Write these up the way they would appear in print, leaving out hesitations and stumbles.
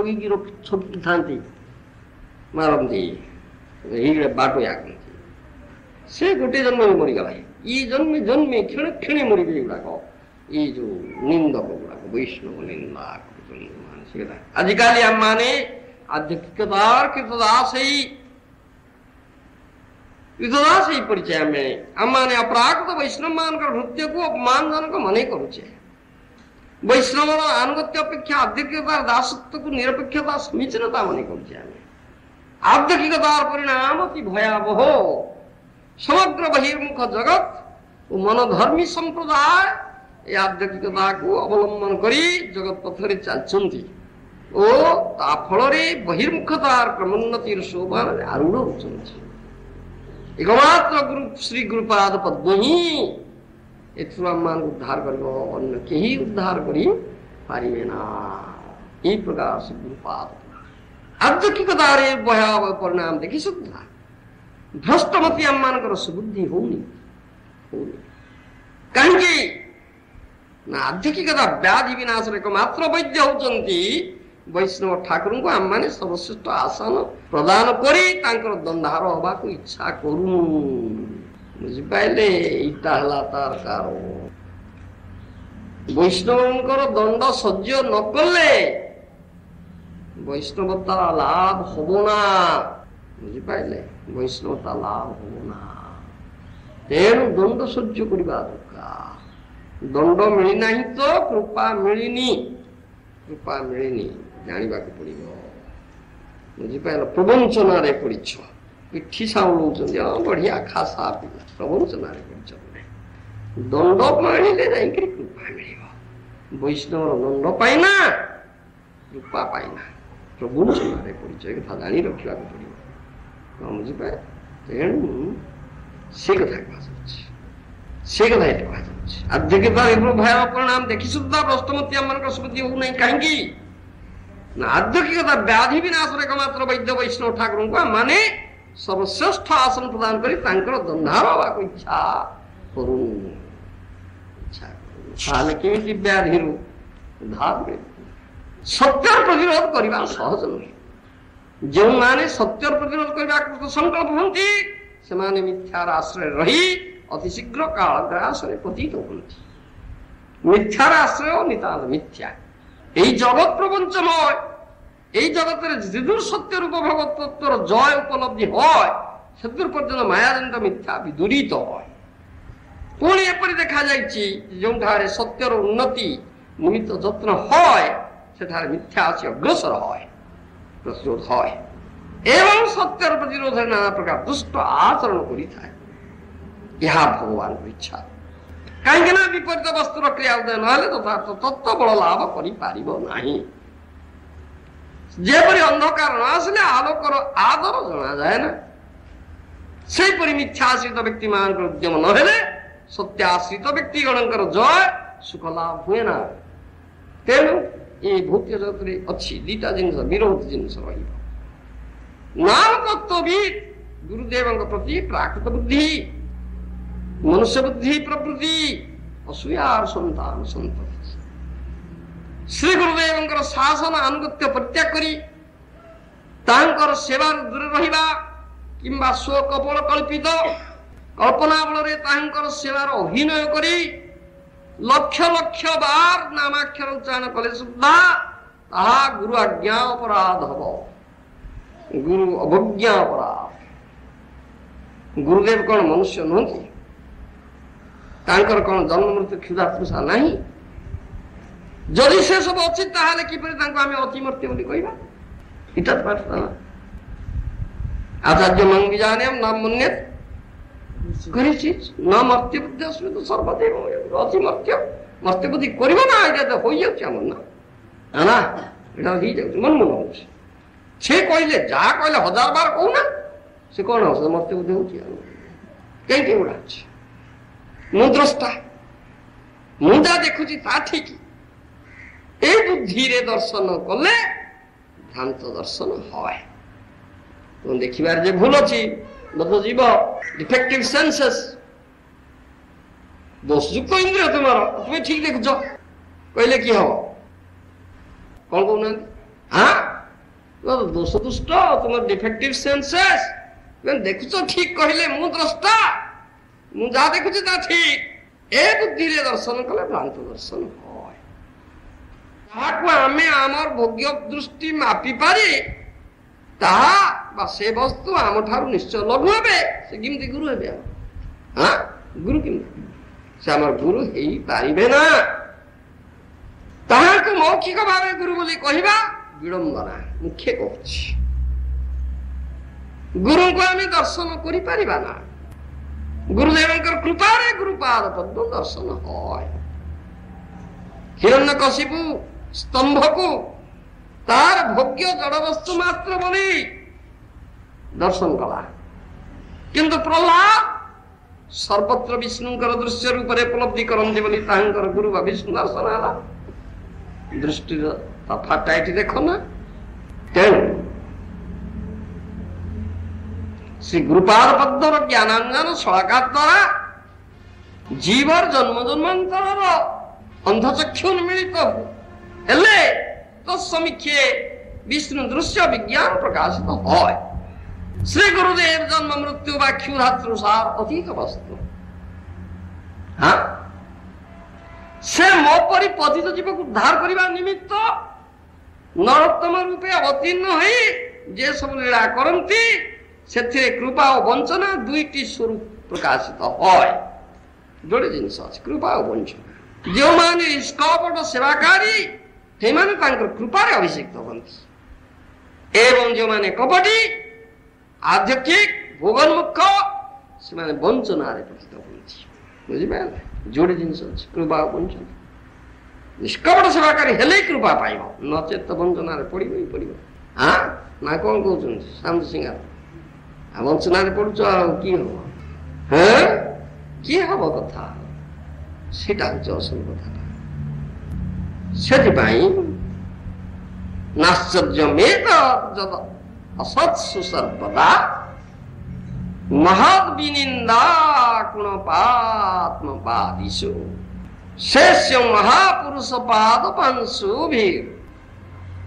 ଜଗିକି ଛକିଥାନ୍ତି ମାରନ୍ତି ଏଇଗୁଡା ବାଟୋୟା କହନ୍ତି। ସେ ଗୋଟିଏ ଜନ୍ମରେ ମରିଗଲା। ଇ ଜନ୍ମେ ଜନ୍ମେ କ୍ଷଣେ କ୍ଷଣେ ମରିବେ ଏଗୁଡାକ। ଏଇ ଯୋଉ ନିନ୍ଦକ ଗୁଡାକ ବୈଷ୍ଣବ ନିନ୍ଦା କରୁଛନ୍ତି। ଆଜିକାଲି ଆମମାନେ ଆଧ୍ୟାତ୍ମିକତାର କୃତଦାସ ହେଇ ପଡିଛେ। ଆମମାନେ ଅପରାକୃତ ବୈଷ୍ଣବ ମାନଙ୍କର ନୃତ୍ୟକୁ ଅପମାନଜନକ ମନେ କରୁଛେ। ବୈଷ୍ଣବର ଆନୁଗତ୍ୟ ଅପେକ୍ଷା ଆଧ୍ୟାତ୍ମିକତାର ଦାସତ୍ୱକୁ ନିରପେକ୍ଷତା ସମୀଚୀନତା ମନେ କରୁଛେ। ଆମେ ଆଧ୍ୟାତ୍ମିକତାର ପରିଣାମ ଅତି ଭୟାବହ। ସମଗ୍ର ବହିର୍ମୁଖ ଜଗତ ଓ ମନଧର୍ମୀ ସମ୍ପ୍ରଦାୟ ଏ ଆଧ୍ୟାତ୍ମିକତାକୁ ଅବଲମ୍ବନ କରି ଜଗତ ପଥରେ ଚାଲିଛନ୍ତି ଓ ତା ଫଳରେ ବହିର୍ମୁଖତାର କ୍ରମୋନ୍ନତିର ସୋପାନରେ ଆରୂଢ଼ ହେଉଛନ୍ତି। ଏକମାତ୍ର ଗୁରୁ ଶ୍ରୀ ଗୁରୁପାଦ ପଦ୍ମ ହିଁ ଏଥିରୁ ଆମମାନଙ୍କୁ ଉଦ୍ଧାର କରିବ, ଅନ୍ୟ କେହି ଉଦ୍ଧାର କରି ପାରିବେ ନା। এই প্রকার সে গুরুপাদ আধ্যাত্মিকতার ভয়াবহ পরিণাম দেখি সুদ্ধা ভ্রষ্টমতি আমମାନଙ୍କର ସୁବୁଦ୍ଧି ହଉନି। କାହିଁକି ନା ଆଧ୍ୟାତ୍ମିକତା ବ୍ୟାଧି ବିନାଶର ଏକମାତ୍ର ବୈଦ୍ୟ ହଉଛନ୍ତି ବୈଷ୍ଣବ ଠାକୁରଙ୍କୁ ଆମମାନେ ସର୍ବଶ୍ରେଷ୍ଠ ଆସନ ପ୍ରଦାନ କରି ତାଙ୍କର ଦଣ୍ଡାର ହବାକୁ ଇଚ୍ଛା କରୁଁ। ବୁଝିପାରିଲେ? ଏଇଟା ହେଲା ତାର କାରଣ। ବୈଷ୍ଣବଙ୍କର ଦଣ୍ଡ ସହ୍ୟ ନ କଲେ ବୈଷ୍ଣବତା ଲାଭ ହବ ନା। ବୁଝିପାରିଲେ? ବୈଷ୍ଣବତା ଲାଭ ହବ ନା। ତେଣୁ ଦଣ୍ଡ ସହ୍ୟ କରିବା ଦରକାର। ଦଣ୍ଡ ମିଳିନାହିଁ ତ କୃପା ମିଳିନି। କୃପା ମିଳିନି ଜାଣିବାକୁ ପଡିବ। ବୁଝିପାରିଲ? ପ୍ରବଞ୍ଚନାରେ ପଡିଛ, ପିଠି ସାଉଳଉଛନ୍ତି, ବଢିଆ ଖାସା ପିଲା, ପ୍ରବଞ୍ଚନାରେ ପଡିଛ। ଦଣ୍ଡ ପାଇଲେ ଯାଇକରି କୃପା ମିଳିବ। ବୈଷ୍ଣବର ଦଣ୍ଡ ପାଇନା, କୃପା ପାଇନା, ପ୍ରବଞ୍ଚନାରେ ପଡିଛ। ଏ କଥା ଜାଣି ରଖିବାକୁ ପଡିବ। ବୁଝିପାରେ? ତେଣୁ ସେ କଥା କୁହାଯାଉଛି। ସେ କଥା ଏଠି କୁହାଯାଉଛି। ଆଧ୍ୟାତ୍ମିକତା ଭୟାବହ ପରିଣାମ ଦେଖି ସୁଦ୍ଧା ଭ୍ରଷ୍ଟମତି ଆମମାନଙ୍କର ସ୍ମୃତି ହଉନାହିଁ। କାହିଁକି ନା ଆଧ୍ୟାତ୍ମିକତା ବ୍ୟାଧି ବିନାଶର ଏକମାତ୍ର ବୈଦ୍ୟ ବୈଷ୍ଣବ ଠାକୁରଙ୍କୁ ଆମମାନେ ସର୍ବଶ୍ରେଷ୍ଠ ଆସନ ପ୍ରଦାନ କରି ତାଙ୍କର ଦଣ୍ଡାର ହେବାକୁ ଇଚ୍ଛା କରୁ। ତାହେଲେ କେମିତି ବ୍ୟାଧିରୁ ଉଦ୍ଧାର ମିଳିବ? ସତ୍ୟର ପ୍ରତିରୋଧ କରିବା ସହଜ ନୁହେଁ। ଯେଉଁମାନେ ସତ୍ୟର ପ୍ରତିରୋଧ କରିବାକୁ ସଂକଳ୍ପ ହୁଅନ୍ତି ସେମାନେ ମିଥ୍ୟାର ଆଶ୍ରୟରେ ରହି ଅତି ଶୀଘ୍ର କାଳଗ୍ରାସରେ ପତିତ ହୁଅନ୍ତି। ମିଥ୍ୟାର ଆଶ୍ରୟ ନିତାନ୍ତ ମିଥ୍ୟା। এই জগৎ প্রপঞ্চময়। এই জগতের যেদূর সত্য রূপ ভগবত তত্ত্বর জয় উপলব্ধি হয় সেদূর পর্যন্ত মায়াজনিত মিথ্যা বিদূরিত হয়। পুଣି এপরি দেখা যাইছি ଯେଉଁଠାରେ ସତ୍ୟର ଉନ୍ନତି ନିମିତ୍ତ ଯତ୍ନ হয় ସେଠାରେ ମିଥ୍ୟା ଆସି ଅଗ୍ରସର হয়, ପ୍ରତିରୋଧ হয় ଏବଂ ସତ୍ୟର ପ୍ରତିରୋଧରେ ନାନା ପ୍ରକାର ଦୁଷ୍ଟ ଆଚରଣ କରିଥାଏ। ଏହା ଭଗବାନଙ୍କ ଇଚ୍ଛା। କାହିଁକି ନା ବିପରୀତ ବସ୍ତୁର କ୍ରିୟା ଉଦୟ ନହେଲେ ଯଥାର୍ଥ ତତ୍ତ୍ୱ ବଳ ଲାଭ କରିପାରିବ ନାହିଁ। ଯେପରି ଅନ୍ଧକାର ନ ଆସିଲେ ଆଲୋକର ଆଦର ଜଣାଯାଏ ନା, ସେହିପରି ମିଥ୍ୟା ଆଶ୍ରିତ ବ୍ୟକ୍ତି ମାନଙ୍କର ଉଦ୍ୟମ ନହେଲେ ସତ୍ୟ ଆଶ୍ରିତ ବ୍ୟକ୍ତିଗଣଙ୍କର ଜୟ ସୁଖ ଲାଭ ହୁଏ ନା। ତେଣୁ ଏ ଭୌତିକ ଜଗତରେ ଅଛି ଦିଟା ଜିନିଷ, ବିରୋଧ ଜିନିଷ ରହିବ। ନାମ ତତ୍ତ୍ୱବିତ୍ ଗୁରୁଦେବଙ୍କ ପ୍ରତି ପ୍ରାକୃତ ବୁଦ୍ଧି, ମନୁଷ୍ୟ ବୁଦ୍ଧି ପ୍ରବୃତ୍ତି, ଅସୂୟାର ସନ୍ତାନ ସନ୍ତତି। ଶ୍ରୀ ଗୁରୁଦେବଙ୍କର ଶାସନ ଆନୁଗତ୍ୟ ପରିତ୍ୟାଗ କରି ତାଙ୍କର ସେବାରୁ ଦୂରେ ରହିବା କିମ୍ବା ସ୍ୱକପଳ କଳ୍ପିତ କଳ୍ପନା ବଳରେ ତାଙ୍କର ସେବାର ଅଭିନୟ କରି ଲକ୍ଷ ଲକ୍ଷ ବାର ନାମାକ୍ଷର ଉଚ୍ଚାରଣ କଲେ ସୁଦ୍ଧା ତାହା ଗୁରୁ ଆଜ୍ଞା ଅପରାଧ ହବ, ଗୁରୁ ଅବଜ୍ଞା ଅପରାଧ। ଗୁରୁଦେବ କଣ ମନୁଷ୍ୟ ନୁହନ୍ତି? ତାଙ୍କର କଣ ଜନ୍ମ ମୃତ୍ୟୁ କ୍ଷୁଧା ତୃଷା ନାହିଁ? ଯଦି ସେ ସବୁ ଅଛି ତାହେଲେ କିପରି ତାଙ୍କୁ ଆମେ ଅତିମର୍ତ୍ତ୍ୟ ବୋଲି କହିବା? ଏଇଟା ଆଚାର୍ଯ୍ୟ ମଙ୍ଗିଜାନେମ୍ ନାମ ମନ୍ୟେତ୍ କରିଛି ନା ମର୍ତ୍ତ୍ୟ ବୁଦ୍ଧି ଅସ୍ମିତ ସର୍ବଦେବ ଅତିମର୍ତ୍ତ୍ୟ। ମର୍ତ୍ତ୍ୟ ବୁଦ୍ଧି କରିବ ନା, ଏଇଟା ତ ହୋଇଯାଉଛି ଆମର ନା, ଏଇଟା ହେଇଯାଉଛି, ମନ ମନ ହଉଛି। ସେ କହିଲେ ଯାହା କହିଲେ ହଜାର ବାର କହୁନା, ସେ କଣ ହଉଛି ମର୍ତ୍ତ୍ୟ ବୁଦ୍ଧି ହଉଛି? କେମିତି ଗୁଡା ଅଛି? ମୁଁ ଦ୍ରଷ୍ଟା, ମୁଁ ଯାହା ଦେଖୁଛି ତା ଠିକ। এই বুদ্ধিরে দর্শন কলে ভ্রান্ত দর্শন হয়। তুমি দেখিবার যে ভুল অছি জীব ডিফেক্টিভ সেন্সেস, দোষযুক্ত ইন্দ্রিয় তোমার, তুমি ঠিক দেখুছ কইলে কি হব? কোন কৌনা? হ্যাঁ ଦୋଷ ଦୁଷ୍ଟ ତୁମର ଡିଫେକ୍ଟିଭ ସେନ୍ସେସ୍ ଦେଖୁଛ ଠିକ କହିଲେ ମୁଁ ଦ୍ରଷ୍ଟା ମୁଁ ଯାହା ଦେଖୁଛି ତା ଠିକ ଏ ବୁଦ୍ଧିରେ ଦର୍ଶନ କଲେ ଭ୍ରାନ୍ତ ଦର୍ଶନ হয় ତାହାକୁ ଆମେ ଆମର ଭୋଗ୍ୟ ଦୃଷ୍ଟି ମାପି ପାରି ତାହା ବା ସେ ବସ୍ତୁ ଆମ ଠାରୁ ନିଶ୍ଚୟ ଲଘୁ ହେବେ ସେ କେମିତି ଗୁରୁ ହେବେ ଗୁରୁ କେମିତି ସେ ଆମର ଗୁରୁ ହେଇପାରିବେ ନା ତାହାକୁ ମୌଖିକ ଭାବେ ଗୁରୁ ବୋଲି କହିବା ବିଡ଼ମ୍ବନା ମୁଖ୍ୟ କହୁଛି ଗୁରୁଙ୍କୁ ଆମେ ଦର୍ଶନ କରିପାରିବା ନା ଗୁରୁଦେବଙ୍କର କୃପାରେ ଗୁରୁପାଦ ପଦ୍ମ ଦର୍ଶନ হয় ହିରଣ୍ୟକଶିପୁ ସ୍ତମ୍ଭକୁ ତାର ଭୋଗ୍ୟ ଜଡବସ୍ତୁ ମାତ୍ର ବୋଲି ଦର୍ଶନ କଲା କିନ୍ତୁ ପ୍ରହ୍ଲାଦ ସର୍ବତ୍ର ବିଷ୍ଣୁଙ୍କର ଦୃଶ୍ୟ ରୂପରେ ଉପଲବ୍ଧି କରନ୍ତି ବୋଲି ତାଙ୍କର ଗୁରୁ ବା ବିଷ୍ଣୁ ଦର୍ଶନ ହେଲା ଦୃଷ୍ଟିର ତଫାତଟା ଏଠି ଦେଖ ନା ତେଣୁ ଶ୍ରୀ ଗୁରୁପାଦ ପଦ୍ମର ଜ୍ଞାନାଞ୍ଜନ ଶଳାକା ଦ୍ୱାରା ଜୀବର ଜନ୍ମ ଜନ୍ମାନ୍ତରର ଅନ୍ଧଚକ୍ଷୁ ଉନ୍ମିଳିତ ହେଲେ তৎসমীক্ষে বিষ্ণু দৃশ্য বিজ্ঞান প্রকাশিত হয় শ্রী গুরুদেব জন্ম মৃত্যু বা ক্ষুধাতৃষার অধিক বস্তু সে ମୋ ପରି ପତିତ ଜୀବକୁ ଉଦ୍ଧାର କରିବା ନିମିତ୍ତ ନରୋତ୍ତମ ରୂପେ ଅବତୀର୍ଣ୍ଣ ହୋଇ ଯେ ସବୁ ଲୀଳା କରନ୍ତି ସେଥିରେ କୃପା ଓ ବଞ୍ଚନା ଦୁଇଟି ସ୍ୱରୂପ ପ୍ରକାଶିତ হয় ଯୋଡ଼େ ଜିନିଷ ଅଛି କୃପା ଓ ବଞ୍ଚନା ଯେଉଁମାନେ ନିଷ୍କପଟ ସେବାକାରୀ ସେମାନେ ତାଙ୍କର କୃପାରେ ଅଭିଷିକ୍ତ ହୁଅନ୍ତି ଏବଂ ଯେଉଁମାନେ କପଟୀ ଆଧ୍ୟାତ୍ମିକ ଭୋଗନ୍ମୁଖ ସେମାନେ ବଞ୍ଚନାରେ ପତିତ ହୁଅନ୍ତି ବୁଝିପାରିଲେ ଯୋଡ଼େ ଜିନିଷ ଅଛି କୃପା ଓ ବଞ୍ଚନା ନିଷ୍କପଟ ସେବାକାରୀ ହେଲେ କୃପା ପାଇବ ନଚେତ ବଞ୍ଚନାରେ ପଡ଼ିବ ହିଁ ପଡ଼ିବ ନା କଣ କହୁଛନ୍ତି ଶାନ୍ତ ସିଂହାର ଆଉ ବଞ୍ଚନାରେ ପଡୁଛ ଆଉ କିଏ ହବ କିଏ ହବ କଥା ସେଟା ହଉଛି ଅସଲ କଥା ସେଥିପାଇଁ ନାଶ୍ଚର୍ଯ୍ୟମେତ ଯଦ ଅସତ୍ସୁ ସର୍ବଦା ମହଦ୍ ବିନିନ୍ଦା କୁଣପାତ୍ମପାଦିଷୁ ଶେଷ୍ୟ ମହାପୁରୁଷ ପାଦ ପାଂଶୁ ଭୀର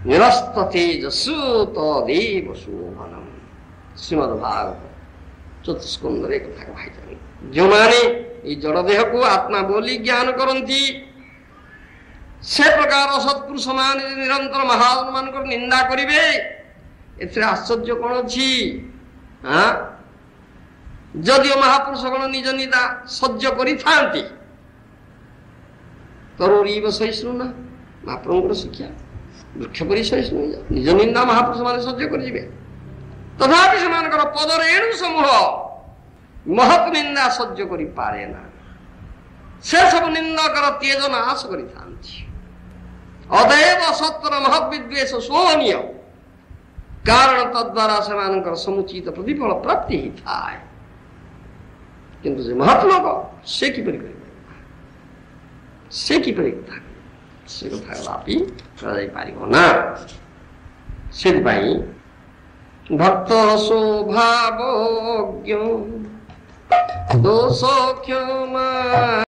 ନିରସ୍ତ ତେଜସୁ ତଦେବ ଶୋଭନମ୍ ଶ୍ରୀମଦ୍ ଭାଗବତ ଚତୁଷ୍କୋନ୍ଦରେ କଥା କହିଥାନ୍ତି ଯେଉଁମାନେ ଏଇ ଜଡ଼ ଦେହକୁ ଆତ୍ମା ବୋଲି ଜ୍ଞାନ କରନ୍ତି ସେ ପ୍ରକାର ସତ୍ପୁରୁଷ ମାନେ ନିରନ୍ତର ମହାଜନ ମାନଙ୍କର ନିନ୍ଦା କରିବେ ଏଥିରେ ଆଶ୍ଚର୍ଯ୍ୟ କଣ ଅଛି ଯଦିଓ ମହାପୁରୁଷ ଗଣ ନିଜ ନିନ୍ଦା ସହ୍ୟ କରିଥାନ୍ତି ତରୁରୀବ ସହିଷ୍ଣୁ ନା ମହାପ୍ରଭୁଙ୍କର ଶିକ୍ଷା ବୃକ୍ଷ ପରି ସହିଷ୍ଣୁ ନିଜ ନିନ୍ଦା ମହାପୁରୁଷ ମାନେ ସହ୍ୟ କରିଯିବେ ତଥାପି ସେମାନଙ୍କର ପଦରେଣୁ ସମୂହ ମହତ୍ ନିନ୍ଦା ସହ୍ୟ କରିପାରେ ନା ସେ ସବୁ ନିନ୍ଦକର ତେଜ ନାଶ କରିଥାନ୍ତି ଅଦୈବ ସତ୍ୟର ମହତ୍ ବିଦ୍ୱେଷ ଶୋଭନୀୟ କାରଣ ତଦ୍ୱାରା ସେମାନଙ୍କର ସମୁଚିତ ପ୍ରତିଫଳ ପ୍ରାପ୍ତି ହେଇଥାଏ କିନ୍ତୁ ଯେ ମହତ୍ ଲୋକ ସେ କିପରି କରିପାରିବ ସେ କିପରି କଥା ସେ କଥା କଦାପି କରାଯାଇପାରିବ ନା ସେଥିପାଇଁ ଭକ୍ତ ସ୍ୱଭାବଜ୍ଞ ଦୋଷ କ୍ଷମା